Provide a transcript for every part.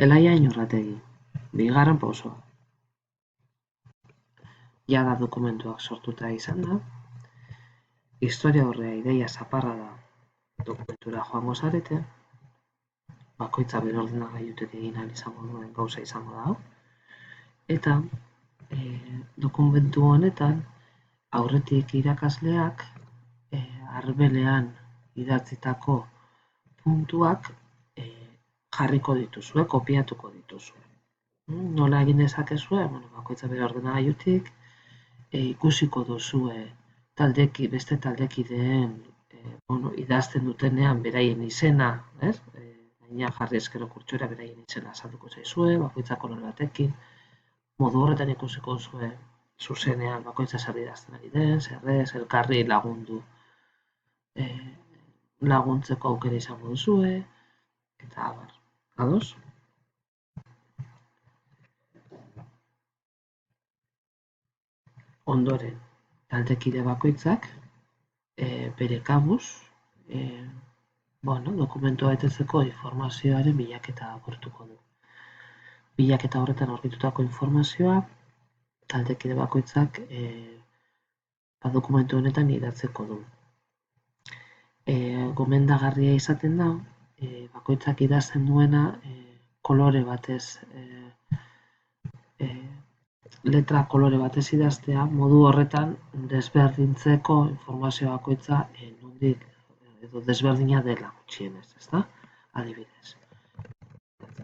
Elaia Iñurrategi, bigarren pausoa. Jada dokumentuak sortuta izan da, historia horrea ideia zaparra da dokumentura joango zarete, bakoitza bere ordenagailutik egin ahal izango duen gauza izango da hau, eta dokumentu honetan aurretik irakasleak arbelean idatzitako puntuak jarriko dituzue, kopiatuko dituzue. Nola egin dezakezue? Bakoitza bere ordenagailutik ikusiko duzue beste taldekideen idazten dutenean beraien izena, gainean jarri ezkero kurtsoera beraien izena azalduko zaizue, bakoitza kolore batekin, modu horretan ikusiko duzue zuzenean bakoitza zer idazten ari den, zer ez, elkarri laguntzeko aukera izango duzue, eta abar, ados? Ondoren, taldekide bakoitzak bere kabuz dokumentua betetzeko informazioaren bilaketa agortuko du. Bilaketa horretan aurkitutako informazioa taldekide bakoitzak dokumentu honetan idatzeko du. Gomendagarria izaten da, bakoitzak idazten duena kolore batez, letra kolore batez idaztea, modu horretan desberdintzeko informazio bakoitza nondik edo desberdina dela gutxienez, ezta? Adibidez.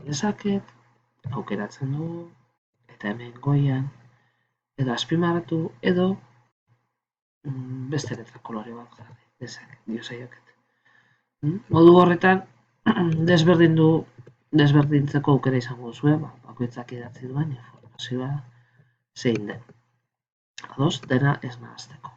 Dezaket, aukeratzen dugu, eta hemen goian, edo azpimarratu, edo beste letra kolore bat jarri dezaket, diosaioket. Modu horretan, desberdintzeko aukera izango zuen, bakoitzak idatzi duen informazioa zein den. Ados, dena ez nahazteko.